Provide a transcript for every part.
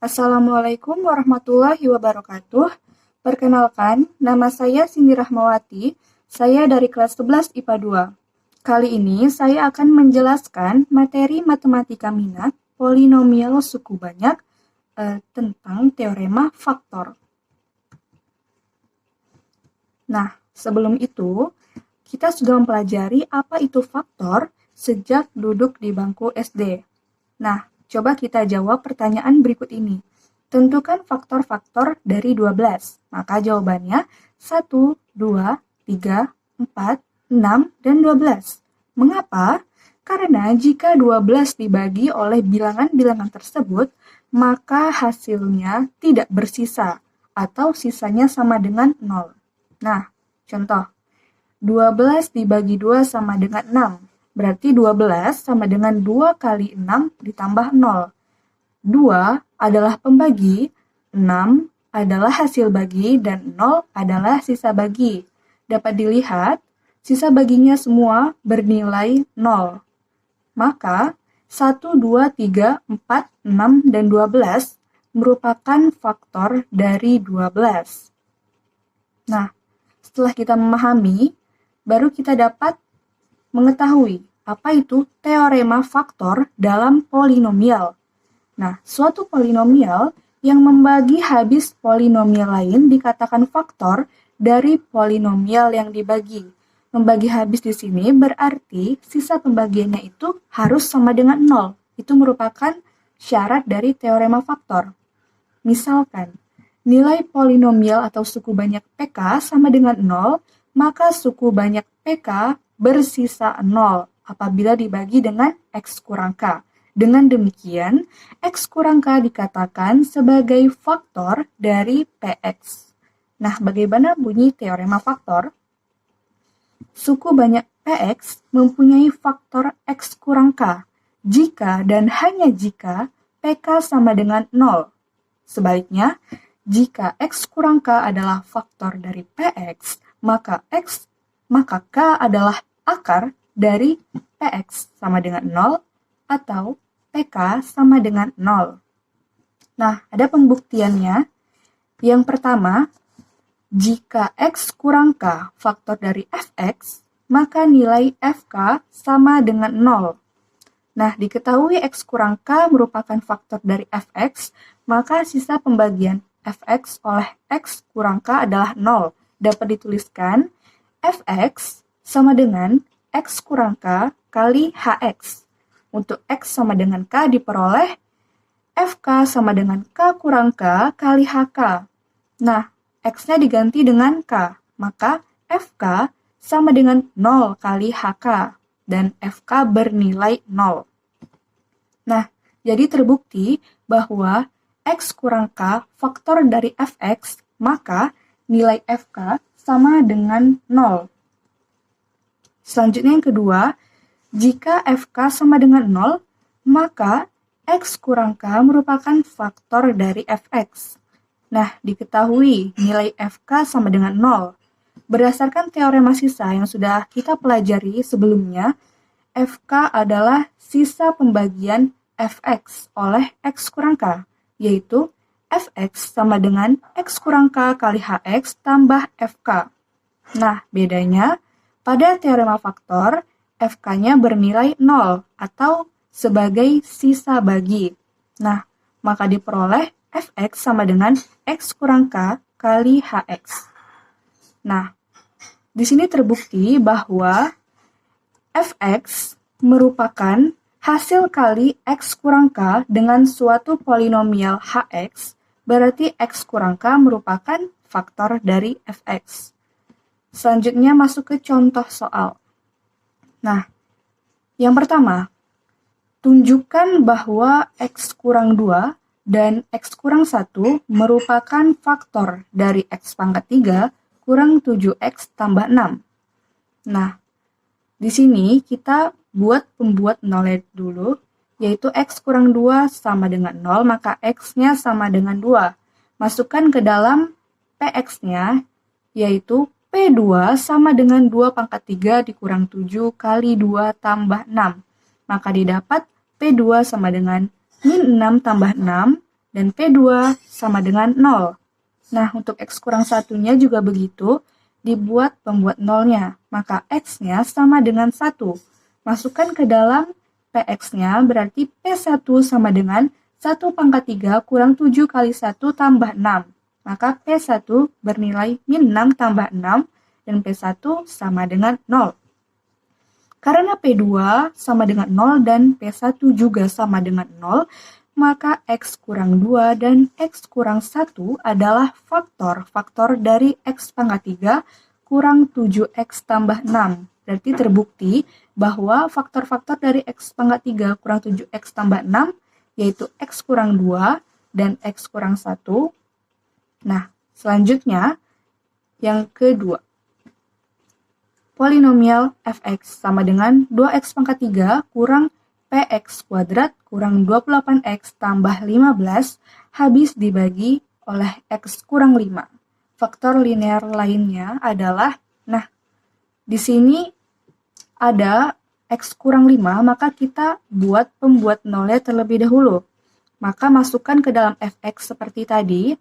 Assalamualaikum warahmatullahi wabarakatuh. Perkenalkan, nama saya Cindy Rahmawati. Saya dari kelas 11 IPA 2. Kali ini saya akan menjelaskan materi matematika minat polinomial suku banyak tentang teorema faktor. Nah, sebelum itu, kita sudah mempelajari apa itu faktor sejak duduk di bangku SD. Nah, coba kita jawab pertanyaan berikut ini. Tentukan faktor-faktor dari 12. Maka jawabannya 1, 2, 3, 4, 6, dan 12. Mengapa? Karena jika 12 dibagi oleh bilangan-bilangan tersebut, maka hasilnya tidak bersisa atau sisanya sama dengan 0. Nah, contoh, 12 dibagi 2 sama dengan 6. Berarti 12 sama dengan 2 kali 6 ditambah 0. 2 adalah pembagi, 6 adalah hasil bagi, dan 0 adalah sisa bagi. Dapat dilihat, sisa baginya semua bernilai 0. Maka, 1, 2, 3, 4, 6, dan 12 merupakan faktor dari 12. Nah, setelah kita memahami, baru kita dapat mengetahui apa itu teorema faktor dalam polinomial. Nah, suatu polinomial yang membagi habis polinomial lain dikatakan faktor dari polinomial yang dibagi. Membagi habis di sini berarti sisa pembagiannya itu harus sama dengan 0. Itu merupakan syarat dari teorema faktor. Misalkan, nilai polinomial atau suku banyak PK sama dengan 0, maka suku banyak PK bersisa 0 apabila dibagi dengan X kurang K. Dengan demikian, X kurang K dikatakan sebagai faktor dari PX. Nah, bagaimana bunyi teorema faktor? Suku banyak PX mempunyai faktor X kurang K jika dan hanya jika PK sama dengan 0. Sebaliknya, jika X kurang K adalah faktor dari PX, maka K adalah akar dari PX sama dengan 0 atau PK sama dengan 0. Nah, ada pembuktiannya. Yang pertama, jika X kurang K faktor dari Fx, maka nilai Fk sama dengan 0. Nah, diketahui X kurang K merupakan faktor dari Fx, maka sisa pembagian Fx oleh X kurang K adalah 0. Dapat dituliskan Fx sama dengan X kurang K kali Hx. Untuk X sama dengan K diperoleh Fk sama dengan K kurang K kali Hk. Nah, X-nya diganti dengan K, maka Fk sama dengan 0 kali Hk, dan Fk bernilai 0. Nah, jadi terbukti bahwa X kurang K faktor dari Fx, maka nilai Fk sama dengan 0. Selanjutnya yang kedua, jika Fk sama dengan 0, maka X kurang K merupakan faktor dari Fx. Nah, diketahui nilai Fk sama dengan 0. Berdasarkan teorema sisa yang sudah kita pelajari sebelumnya, Fk adalah sisa pembagian Fx oleh X kurang K, yaitu Fx sama dengan X kurang K kali Hx tambah Fk. Nah, bedanya pada teorema faktor, Fk-nya bernilai 0 atau sebagai sisa bagi. Nah, maka diperoleh Fx sama dengan X kurang K kali Hx. Nah, di sini terbukti bahwa Fx merupakan hasil kali X kurang K dengan suatu polinomial Hx, berarti X kurang K merupakan faktor dari Fx. Selanjutnya masuk ke contoh soal. Nah, yang pertama, tunjukkan bahwa X kurang 2 dan X kurang 1 merupakan faktor dari X pangkat 3 kurang 7X tambah 6. Nah, di sini kita buat pembuat nolnya dulu, yaitu X kurang 2 sama dengan 0, maka X-nya sama dengan 2. Masukkan ke dalam PX-nya, yaitu P2 sama dengan 2 pangkat 3 dikurang 7 kali 2 tambah 6. Maka didapat P2 sama dengan min 6 tambah 6 dan P2 sama dengan 0. Nah, untuk X kurang 1-nya juga begitu, dibuat pembuat nolnya, maka X-nya sama dengan 1. Masukkan ke dalam PX-nya, berarti P1 sama dengan 1 pangkat 3 kurang 7 kali 1 tambah 6. Maka P1 bernilai min 6 tambah 6, dan P1 sama dengan 0. Karena P2 sama dengan 0 dan P1 juga sama dengan 0, maka X kurang 2 dan X kurang 1 adalah faktor dari X pangkat 3 kurang 7X tambah 6. Berarti terbukti bahwa faktor-faktor dari X pangkat 3 kurang 7X tambah 6, yaitu X kurang 2 dan X kurang 1. Nah, selanjutnya, yang kedua. Polinomial fx sama dengan 2x pangkat 3 kurang px kuadrat kurang 28x tambah 15 habis dibagi oleh x kurang 5. Faktor linear lainnya adalah, nah, di sini ada x kurang 5, maka kita buat pembuat nolnya terlebih dahulu. Maka masukkan ke dalam fx seperti tadi,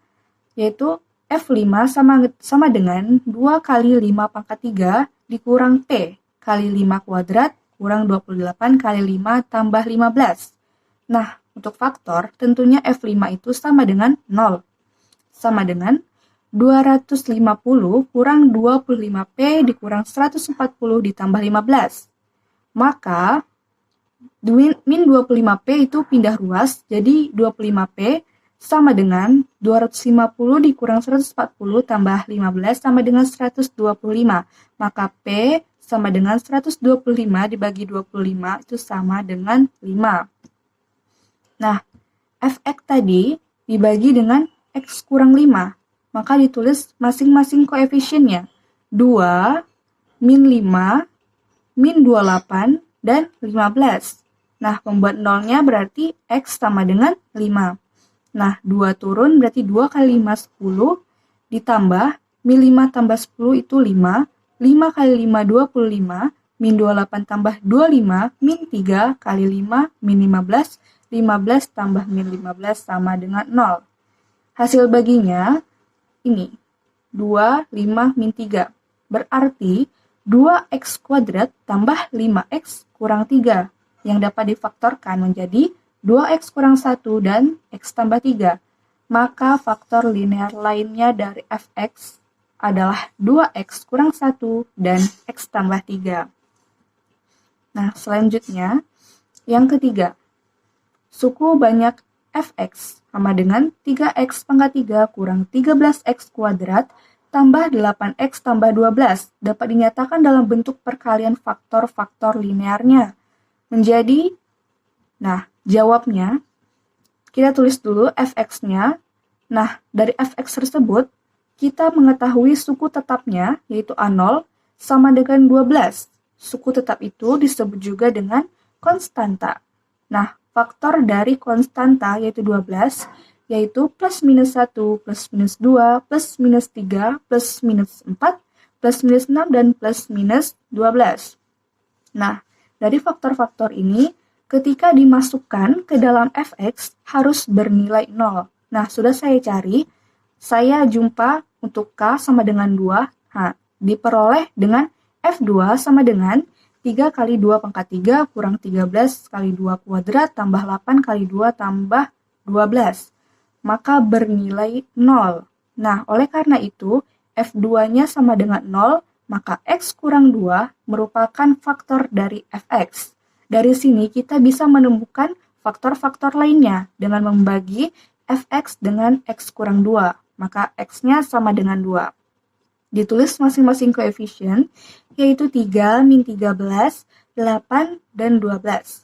yaitu F5 sama dengan 2 kali 5 pangkat 3 dikurang P kali 5 kuadrat kurang 28 kali 5 tambah 15. Nah, untuk faktor, tentunya F5 itu sama dengan 0. Sama dengan 250 kurang 25P dikurang 140 ditambah 15. Maka, min 25P itu pindah ruas, jadi 25P sama dengan 250 dikurang 140 tambah 15 sama dengan 125. Maka P sama dengan 125 dibagi 25 itu sama dengan 5. Nah, Fx tadi dibagi dengan X kurang 5. Maka ditulis masing-masing koefisiennya. 2, min 5, min 28, dan 15. Nah, pembuat nolnya berarti X sama dengan 5. Nah, 2 turun berarti 2 kali 5, 10, ditambah, min 5 tambah 10 itu 5, 5 kali 5, 25, min 28 tambah 25, min 3 kali 5, min 15, 15 tambah min 15 sama dengan 0. Hasil baginya, ini, 2, 5, min 3. Berarti, 2x kuadrat tambah 5x kurang 3, yang dapat difaktorkan menjadi 2x kurang 1 dan x tambah 3. Maka faktor linear lainnya dari fx adalah 2x kurang 1 dan x tambah 3. Nah, selanjutnya, yang ketiga. Suku banyak fx sama dengan 3x pangkat 3 kurang 13x kuadrat tambah 8x tambah 12 dapat dinyatakan dalam bentuk perkalian faktor-faktor linearnya. Menjadi, nah, jawabnya, kita tulis dulu fx-nya. Nah, dari fx tersebut, kita mengetahui suku tetapnya, yaitu A0, sama dengan 12. Suku tetap itu disebut juga dengan konstanta. Nah, faktor dari konstanta, yaitu 12, yaitu plus minus 1, plus minus 2, plus minus 3, plus minus 4, plus minus 6, dan plus minus 12. Nah, dari faktor-faktor ini, ketika dimasukkan ke dalam fx harus bernilai 0. Nah, sudah saya cari, saya jumpa untuk k sama dengan 2, diperoleh dengan f2 sama dengan 3 kali 2 pangkat 3 kurang 13 kali 2 kuadrat tambah 8 kali 2 tambah 12. Maka bernilai 0. Nah, oleh karena itu, f2-nya sama dengan 0, maka x kurang 2 merupakan faktor dari fx. Dari sini kita bisa menemukan faktor-faktor lainnya dengan membagi fx dengan x kurang 2. Maka x-nya sama dengan 2. Ditulis masing-masing koefisien, yaitu 3, min 13, 8, dan 12.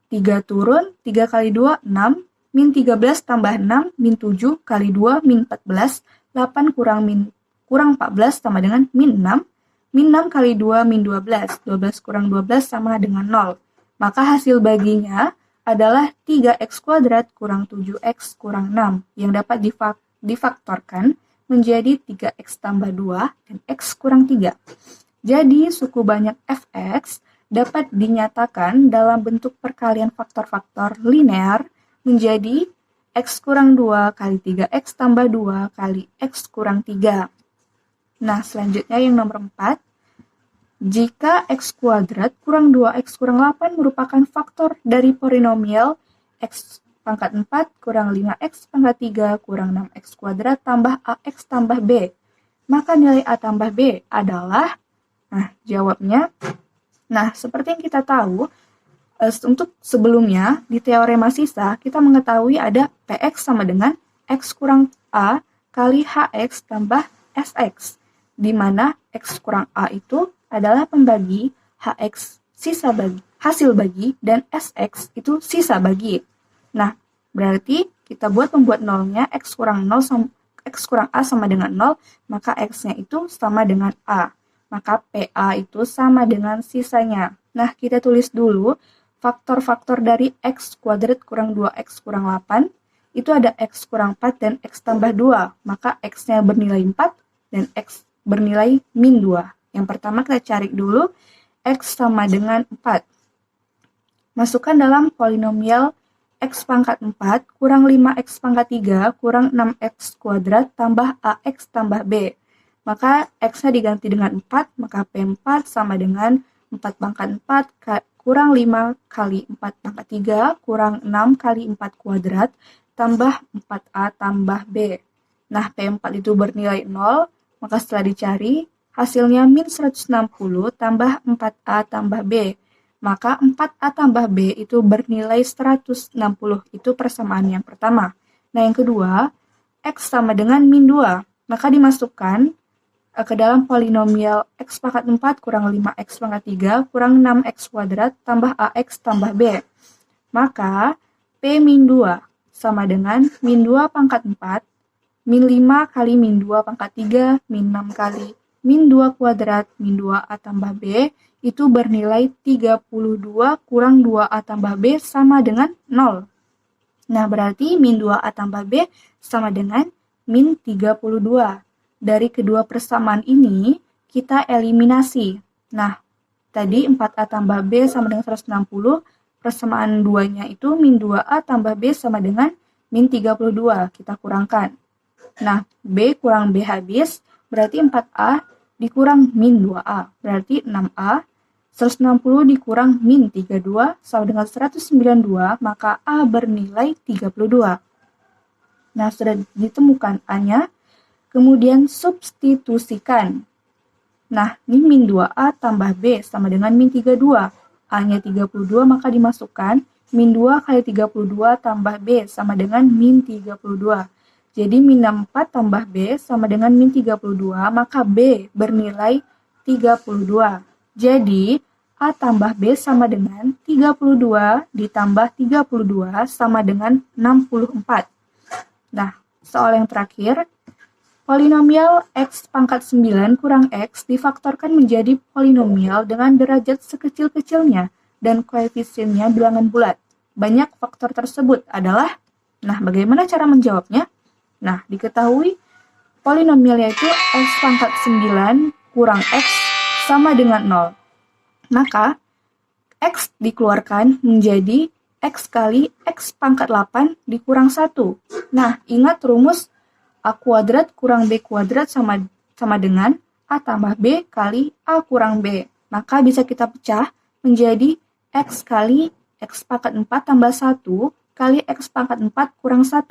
3 turun, 3 kali 2, 6, min 13 tambah 6, min 7 kali 2, min 14, 8 kurang 14 sama dengan min 6, min 6 kali 2, min 12, 12 kurang 12 sama dengan 0. Maka hasil baginya adalah 3x kuadrat kurang 7x kurang 6 yang dapat difaktorkan menjadi 3x tambah 2 dan x kurang 3. Jadi suku banyak fx dapat dinyatakan dalam bentuk perkalian faktor-faktor linear menjadi X kurang 2 kali 3X tambah 2 kali X kurang 3. Nah, selanjutnya yang nomor 4. Jika X kuadrat kurang 2X kurang 8 merupakan faktor dari polinomial X pangkat 4 kurang 5X pangkat 3 kurang 6X kuadrat tambah AX tambah B. Maka nilai A tambah B adalah, jawabnya, seperti yang kita tahu, untuk sebelumnya di teorema sisa kita mengetahui ada PX sama dengan X kurang A kali HX tambah SX, di mana X kurang A itu adalah pembagi, HX sisa bagi, hasil bagi, dan SX itu sisa bagi. Nah, berarti kita membuat nolnya X kurang A sama dengan 0, maka X-nya itu sama dengan A. Maka PA itu sama dengan sisanya. Nah, kita tulis dulu faktor-faktor dari X kuadrat kurang 2X kurang 8, itu ada X kurang 4 dan X tambah 2. Maka X-nya bernilai 4 dan X bernilai min 2. Yang pertama kita cari dulu X sama dengan 4. Masukkan dalam polinomial X pangkat 4 kurang 5X pangkat 3 kurang 6X kuadrat tambah AX tambah B. Maka X-nya diganti dengan 4, maka P4 sama dengan 4 pangkat 4 kurang 5 kali 4 pangkat 3 kurang 6 kali 4 kuadrat tambah 4A tambah B. Nah, P4 itu bernilai 0, maka setelah dicari, hasilnya min 160 tambah 4A tambah B. Maka 4A tambah B itu bernilai 160, itu persamaan yang pertama. Nah, yang kedua, X sama dengan min 2, maka dimasukkan ke dalam polinomial X pangkat 4 kurang 5X pangkat 3 kurang 6X kuadrat tambah AX tambah B. Maka P min 2 sama dengan min 2 pangkat 4, min 5 kali min 2 pangkat 3, min 6 kali min 2 kuadrat, min 2A tambah B, itu bernilai 32 kurang 2A tambah B sama dengan 0. Nah, berarti min 2A tambah B sama dengan min 32. Dari kedua persamaan ini, kita eliminasi. Nah, tadi 4A tambah B sama dengan 160, persamaan 2-nya itu min 2A tambah B sama dengan min 32. Kita kurangkan. Nah, B kurang B habis, berarti 4A dikurang min 2A, berarti 6A. 160 dikurang min 32 sama dengan 192, maka A bernilai 32. Nah, sudah ditemukan A-nya. Kemudian substitusikan. Nah, ini min 2A tambah B sama dengan min 32. A-nya 32, maka dimasukkan min 2 kali 32 tambah B sama dengan min 32. Jadi min 64 tambah B sama dengan min 32, maka B bernilai 32. Jadi A tambah B sama dengan 32 ditambah 32 sama dengan 64. Nah, soal yang terakhir, polinomial X pangkat 9 kurang X difaktorkan menjadi polinomial dengan derajat sekecil-kecilnya dan koefisiennya bilangan bulat. Banyak faktor tersebut adalah, bagaimana cara menjawabnya? Nah, diketahui polinomialnya itu X pangkat 9 kurang X sama dengan 0. Maka, X dikeluarkan menjadi X kali X pangkat 8 dikurang 1. Nah, ingat rumus A kuadrat kurang B kuadrat sama dengan A tambah B kali A kurang B. Maka bisa kita pecah menjadi X kali X pangkat 4 tambah 1 kali X pangkat 4 kurang 1.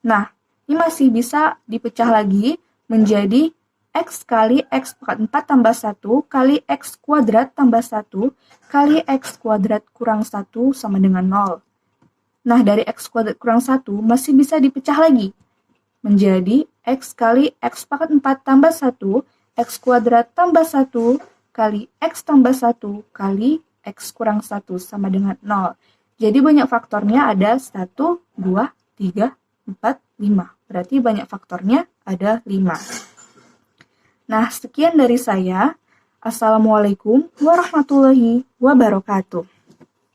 Nah, ini masih bisa dipecah lagi menjadi X kali X pangkat 4 tambah 1 kali X kuadrat tambah 1 kali X kuadrat kurang 1 sama dengan 0. Nah, dari X kuadrat kurang 1 masih bisa dipecah lagi menjadi X kali X pangkat 4 tambah 1, X kuadrat tambah 1, kali X tambah 1, kali X kurang 1 sama dengan 0. Jadi banyak faktornya ada 1, 2, 3, 4, 5. Berarti banyak faktornya ada 5. Nah, sekian dari saya. Assalamualaikum warahmatullahi wabarakatuh.